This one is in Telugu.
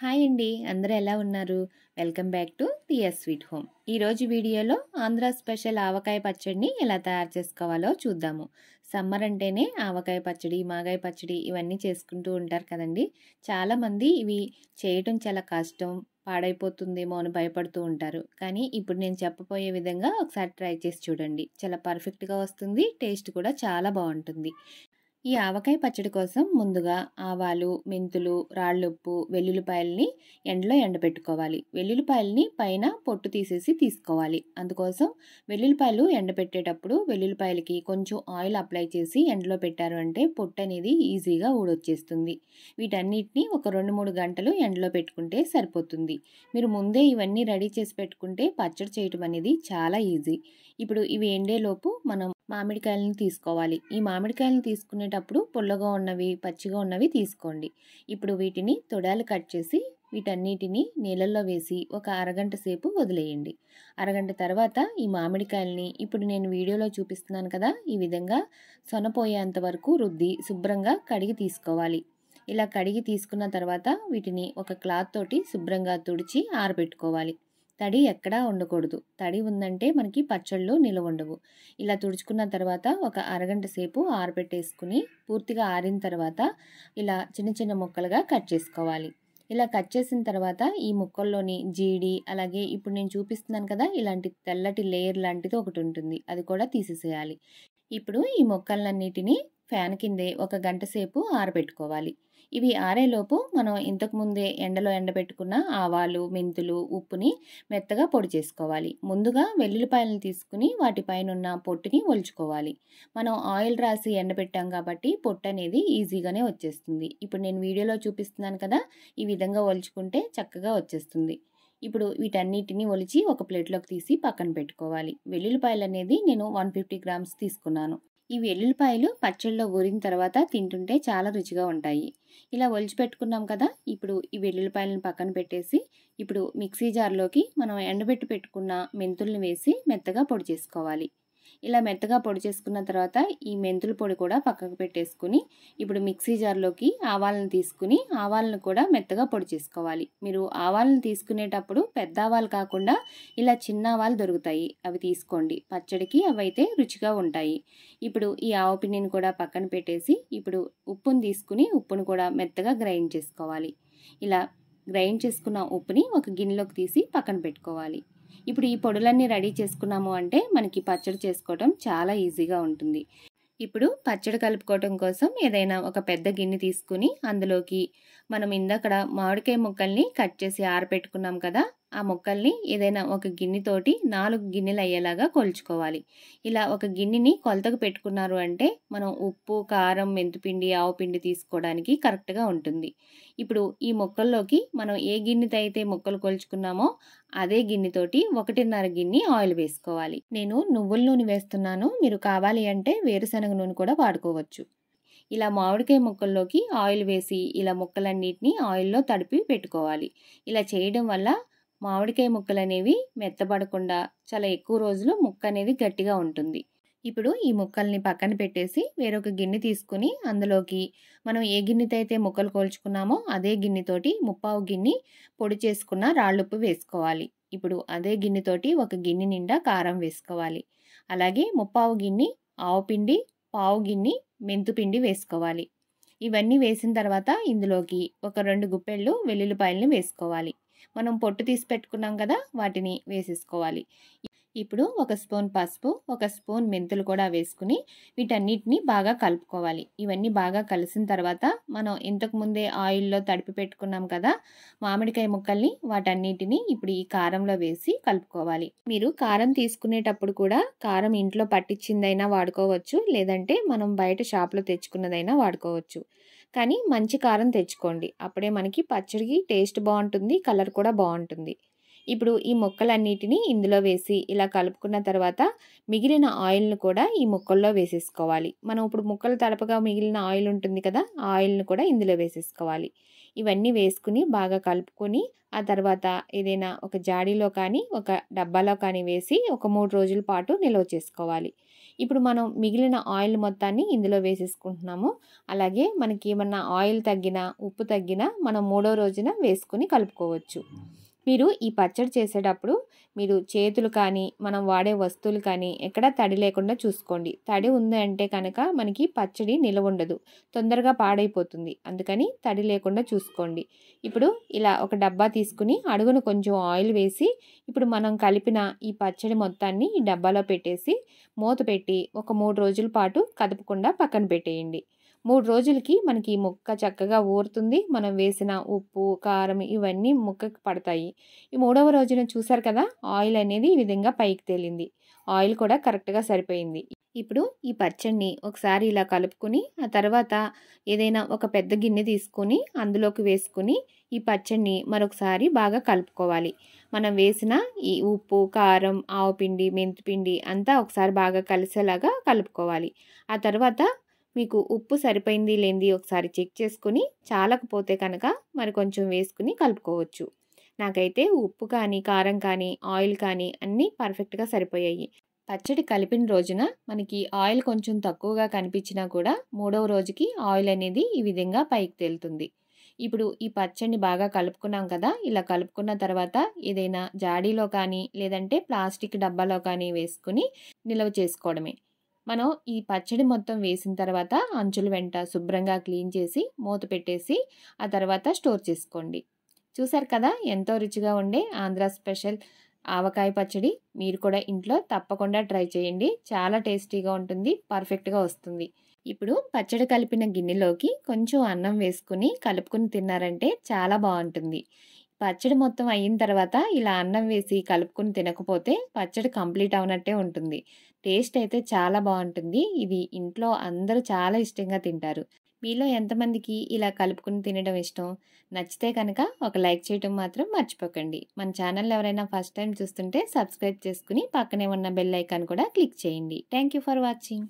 హాయ్ అండి, అందరూ ఎలా ఉన్నారు? Welcome back to TS sweet home. ఈరోజు వీడియోలో ఆంధ్ర స్పెషల్ ఆవకాయ పచ్చడిని ఎలా తయారు చేసుకోవాలో చూద్దాము. సమ్మర్ అంటేనే ఆవకాయ పచ్చడి, మాగాయ పచ్చడి ఇవన్నీ చేసుకుంటూ ఉంటారు కదండి. చాలామంది ఇవి చేయటం చాలా కష్టం, పాడైపోతుందేమో అని భయపడుతూ ఉంటారు. కానీ ఇప్పుడు నేను చెప్పబోయే విధంగా ఒకసారి ట్రై చేసి చూడండి. చాలా పర్ఫెక్ట్గా వస్తుంది, టేస్ట్ కూడా చాలా బాగుంటుంది. ఈ ఆవకాయ పచ్చడి కోసం ముందుగా ఆవాలు, మెంతులు, రాళ్ళుప్పు, వెల్లుల్లిపాయల్ని ఎండలో ఎండబెట్టుకోవాలి. వెల్లుల్లిపాయల్ని పైన పొట్టు తీసేసి తీసుకోవాలి. అందుకోసం వెల్లుల్లిపాయలు ఎండబెట్టేటప్పుడు వెల్లుల్లిపాయలకి కొంచెం ఆయిల్ అప్లై చేసి ఎండలో పెట్టారు అంటే పొట్టు అనేది ఈజీగా ఊడొచ్చేస్తుంది. వీటన్నిటిని ఒక 2-3 గంటలు ఎండలో పెట్టుకుంటే సరిపోతుంది. మీరు ముందే ఇవన్నీ రెడీ చేసి పెట్టుకుంటే పచ్చడి చేయటం అనేది చాలా ఈజీ. ఇప్పుడు ఇవి ఎండేలోపు మనం మామిడికాయలను తీసుకోవాలి. ఈ మామిడికాయలను తీసుకునేటప్పుడు పుల్లగా ఉన్నవి, పచ్చిగా ఉన్నవి తీసుకోండి. ఇప్పుడు వీటిని తొడాలు కట్ చేసి వీటన్నిటిని నీళ్ళల్లో వేసి ఒక అరగంట సేపు వదిలేయండి. అరగంట తర్వాత ఈ మామిడికాయల్ని ఇప్పుడు నేను వీడియోలో చూపిస్తున్నాను కదా, ఈ విధంగా సొనపోయేంత వరకు రుద్ది శుభ్రంగా కడిగి తీసుకోవాలి. ఇలా కడిగి తీసుకున్న తర్వాత వీటిని ఒక క్లాత్ తోటి శుభ్రంగా తుడిచి ఆరబెట్టుకోవాలి. తడి ఎక్కడా ఉండకూడదు. తడి ఉందంటే మనకి పచ్చళ్ళు నిలవ ఉండవు. ఇలా తుడుచుకున్న తర్వాత ఒక అరగంట సేపు ఆరబెట్టేసుకుని పూర్తిగా ఆరిన తర్వాత ఇలా చిన్న చిన్న ముక్కలుగా కట్ చేసుకోవాలి. ఇలా కట్ చేసిన తర్వాత ఈ ముక్కల్లోని జీడి, అలాగే ఇప్పుడు నేను చూపిస్తున్నాను కదా, ఇలాంటి తెల్లటి లేయర్ లాంటిది ఒకటి ఉంటుంది, అది కూడా తీసేసేయాలి. ఇప్పుడు ఈ ముక్కలన్నిటినీ ఫ్యాన్ కిందే ఒక గంట సేపు ఆరబెట్టుకోవాలి. ఇవి ఆరేలోపు మనం ఇంతకుముందే ఎండలో ఎండబెట్టుకున్న ఆవాలు, మెంతులు, ఉప్పుని మెత్తగా పొడి చేసుకోవాలి. ముందుగా వెల్లుల్లిపాయలను తీసుకుని వాటిపైన ఉన్న పొట్టుని ఒలుచుకోవాలి. మనం ఆయిల్ రాసి ఎండబెట్టాం కాబట్టి పొట్టు అనేది ఈజీగానే వచ్చేస్తుంది. ఇప్పుడు నేను వీడియోలో చూపిస్తున్నాను కదా, ఈ విధంగా ఒలుచుకుంటే చక్కగా వచ్చేస్తుంది. ఇప్పుడు వీటన్నిటిని ఒలిచి ఒక ప్లేట్లోకి తీసి పక్కన పెట్టుకోవాలి. వెల్లుల్లిపాయలు అనేది నేను 150 గ్రామ్స్ తీసుకున్నాను. ఈ వెల్లుల్లిపాయలు పచ్చళ్ళలో ఊరిన తర్వాత తింటుంటే చాలా రుచిగా ఉంటాయి. ఇలా ఒలిచి పెట్టుకున్నాం కదా, ఇప్పుడు ఈ వెల్లుల్లిపాయలను పక్కన పెట్టేసి ఇప్పుడు మిక్సీ జార్లోకి మనం ఎండబెట్టి పెట్టుకున్న మెంతుల్ని వేసి మెత్తగా పొడి చేసుకోవాలి. ఇలా మెత్తగా పొడి చేసుకున్న తర్వాత ఈ మెంతుల పొడి కూడా పక్కకు పెట్టేసుకుని ఇప్పుడు మిక్సీ జార్లోకి ఆవాలను తీసుకుని ఆవాలను కూడా మెత్తగా పొడి చేసుకోవాలి. మీరు ఆవాలను తీసుకునేటప్పుడు పెద్ద ఆవాలు కాకుండా ఇలా చిన్న ఆవాలు దొరుకుతాయి, అవి తీసుకోండి. పచ్చడికి అవైతే రుచిగా ఉంటాయి. ఇప్పుడు ఈ ఆవపిండిని కూడా పక్కన పెట్టేసి ఇప్పుడు ఉప్పును తీసుకుని ఉప్పును కూడా మెత్తగా గ్రైండ్ చేసుకోవాలి. ఇలా గ్రైండ్ చేసుకున్న ఉప్పుని ఒక గిన్నెలోకి తీసి పక్కన పెట్టుకోవాలి. ఇప్పుడు ఈ పొడులన్నీ రెడీ చేసుకున్నాము అంటే మనకి పచ్చడి చేసుకోవటం చాలా ఈజీగా ఉంటుంది. ఇప్పుడు పచ్చడి కలుపుకోవటం కోసం ఏదైనా ఒక పెద్ద గిన్నె తీసుకుని అందులోకి మనం ఇందాక మామిడికాయ ముక్కల్ని కట్ చేసి ఆరబెట్టుకున్నాం కదా, ఆ ముక్కల్ని ఏదైనా ఒక గిన్నెతోటి 4 గిన్నెలు అయ్యేలాగా కొలుచుకోవాలి. ఇలా ఒక గిన్నెని కొలతకు పెట్టుకున్నారు అంటే మనం ఉప్పు, కారం, మెంతిపిండి, ఆవపిండి తీసుకోవడానికి కరెక్ట్గా ఉంటుంది. ఇప్పుడు ఈ ముక్కల్లోకి మనం ఏ గిన్నెతో అయితే ముక్కలు కొలుచుకున్నామో అదే గిన్నెతోటి 1.5 గిన్నె ఆయిల్ వేసుకోవాలి. నేను నువ్వుల నూనె వేస్తున్నాను, మీరు కావాలి అంటే వేరుశనగ నూనె కూడా వాడుకోవచ్చు. ఇలా మామిడికాయ ముక్కల్లోకి ఆయిల్ వేసి ఇలా ముక్కలన్నిటిని ఆయిల్లో తడిపి పెట్టుకోవాలి. ఇలా చేయడం వల్ల మామిడికాయ ముక్కలు అనేవి మెత్తబడకుండా చాలా ఎక్కువ రోజులు ముక్క అనేది గట్టిగా ఉంటుంది. ఇప్పుడు ఈ ముక్కల్ని పక్కన పెట్టేసి వేరొక గిన్నె తీసుకుని అందులోకి మనం ఏ గిన్నెతో అయితే ముక్కలు కోల్చుకున్నామో అదే గిన్నెతోటి 3/4 గిన్నె పొడి చేసుకున్న రాళ్ళుప్పు వేసుకోవాలి. ఇప్పుడు అదే గిన్నెతోటి ఒక గిన్నె నిండా కారం వేసుకోవాలి. అలాగే 3/4 గిన్నె ఆవపిండి, 1/4 గిన్నె మెంతుపిండి వేసుకోవాలి. ఇవన్నీ వేసిన తర్వాత ఇందులోకి ఒక 2 గుప్పెళ్ళు వెల్లుల్లిపాయలను వేసుకోవాలి. మనం పొట్టు తీసి పెట్టుకున్నాం కదా, వాటిని వేసేసుకోవాలి. ఇప్పుడు 1 స్పూన్ పసుపు, 1 స్పూన్ మెంతులు కూడా వేసుకుని వీటన్నిటిని బాగా కలుపుకోవాలి. ఇవన్నీ బాగా కలిసిన తర్వాత మనం ఇంతకుముందే ఆయిల్లో తడిపి పెట్టుకున్నాం కదా మామిడికాయ ముక్కల్ని, వాటన్నిటిని ఇప్పుడు ఈ కారంలో వేసి కలుపుకోవాలి. మీరు కారం తీసుకునేటప్పుడు కూడా కారం ఇంట్లో పట్టించిందైనా వాడుకోవచ్చు, లేదంటే మనం బయట షాప్లో తెచ్చుకున్నదైనా వాడుకోవచ్చు. కానీ మంచి కారం తెచ్చుకోండి, అప్పుడే మనకి పచ్చడికి టేస్ట్ బాగుంటుంది, కలర్ కూడా బాగుంటుంది. ఇప్పుడు ఈ ముక్కలన్నిటిని ఇందులో వేసి ఇలా కలుపుకున్న తర్వాత మిగిలిన ఆయిల్ను కూడా ఈ ముక్కల్లో వేసేసుకోవాలి. మనం ఇప్పుడు ముక్కలు తడపగా మిగిలిన ఆయిల్ ఉంటుంది కదా, ఆ ఆయిల్ను కూడా ఇందులో వేసేసుకోవాలి. ఇవన్నీ వేసుకుని బాగా కలుపుకొని ఆ తర్వాత ఏదైనా ఒక జాడీలో కానీ ఒక డబ్బాలో కానీ వేసి ఒక 3 రోజుల పాటు నిల్వ చేసుకోవాలి. ఇప్పుడు మనం మిగిలిన ఆయిల్ మొత్తాన్ని ఇందులో వేసేసుకుంటున్నాము. అలాగే మనకి ఏమన్నా ఆయిల్ తగ్గినా, ఉప్పు తగ్గినా మనం మూడో రోజున వేసుకొని కలుపుకోవచ్చు. మీరు ఈ పచ్చడి చేసేటప్పుడు మీరు చేతులు కానీ, మనం వాడే వస్తువులు కానీ ఎక్కడా తడి లేకుండా చూసుకోండి. తడి ఉంది అంటే కనుక మనకి పచ్చడి నిలవ ఉండదు, తొందరగా పాడైపోతుంది. అందుకని తడి లేకుండా చూసుకోండి. ఇప్పుడు ఇలా ఒక డబ్బా తీసుకుని అడుగున కొంచెం ఆయిల్ వేసి, ఇప్పుడు మనం కలిపిన ఈ పచ్చడి మొత్తాన్ని ఈ డబ్బాలో పెట్టేసి మూత పెట్టి ఒక 3 రోజుల పాటు కదపకుండా పక్కన పెట్టేయండి. 3 రోజులకి మనకి ఈ ముక్క చక్కగా ఊరుతుంది. మనం వేసిన ఉప్పు, కారం ఇవన్నీ ముక్కకి పడతాయి. ఈ మూడవ రోజున చూసారు కదా, ఆయిల్ అనేది ఈ విధంగా పైకి తేలింది. ఆయిల్ కూడా కరెక్ట్‌గా సరిపోయింది. ఇప్పుడు ఈ పచ్చడిని ఒకసారి ఇలా కలుపుకొని, ఆ తర్వాత ఏదైనా ఒక పెద్ద గిన్నె తీసుకొని అందులోకి వేసుకొని ఈ పచ్చడిని మరొకసారి బాగా కలుపుకోవాలి. మనం వేసిన ఈ ఉప్పు, కారం, ఆవపిండి, మెంతిపిండి అంతా ఒకసారి బాగా కలిసేలాగా కలుపుకోవాలి. ఆ తర్వాత మీకు ఉప్పు సరిపోయింది లేనిది ఒకసారి చెక్ చేసుకొని, చాలకపోతే కనుక మరి కొంచెం వేసుకుని కలుపుకోవచ్చు. నాకైతే ఉప్పు కానీ, కారం కానీ, ఆయిల్ కానీ అన్నీ పర్ఫెక్ట్‌గా సరిపోయాయి. పచ్చడి కలిపిన రోజున మనకి ఆయిల్ కొంచెం తక్కువగా కనిపించినా కూడా మూడవ రోజుకి ఆయిల్ అనేది ఈ విధంగా పైకి తేలుతుంది. ఇప్పుడు ఈ పచ్చడిని బాగా కలుపుకున్నాం కదా, ఇలా కలుపుకున్న తర్వాత ఏదైనా జాడీలో కానీ లేదంటే ప్లాస్టిక్ డబ్బాలో కానీ వేసుకుని నిల్వ చేసుకోవడమే. మనం ఈ పచ్చడి మొత్తం వేసిన తర్వాత అంచుల వెంట శుభ్రంగా క్లీన్ చేసి మూత పెట్టేసి ఆ తర్వాత స్టోర్ చేసుకోండి. చూసారు కదా, ఎంతో రుచిగా ఉండే ఆంధ్ర స్పెషల్ ఆవకాయ పచ్చడి. మీరు కూడా ఇంట్లో తప్పకుండా ట్రై చేయండి. చాలా టేస్టీగా ఉంటుంది, పర్ఫెక్ట్‌గా వస్తుంది. ఇప్పుడు పచ్చడి కలిపిన గిన్నెలోకి కొంచెం అన్నం వేసుకుని కలుపుకొని తిన్నారంటే చాలా బాగుంటుంది. పచ్చడి మొత్తం అయిన తర్వాత ఇలా అన్నం వేసి కలుపుకొని తినకపోతే పచ్చడి కంప్లీట్ అవునట్టే ఉంటుంది. టేస్ట్ అయితే చాలా బాగుంటుంది. ఇది ఇంట్లో అందరూ చాలా ఇష్టంగా తింటారు. మీలో ఎంతమందికి ఇలా కలుపుకొని తినడం ఇష్టం? నచ్చితే కనుక ఒక లైక్ చేయటం మాత్రం మర్చిపోకండి. మన ఛానల్ ఎవరైనా ఫస్ట్ టైం చూస్తుంటే సబ్స్క్రైబ్ చేసుకుని పక్కనే ఉన్న బెల్ ఐకాన్ కూడా క్లిక్ చేయండి. Thank you for watching.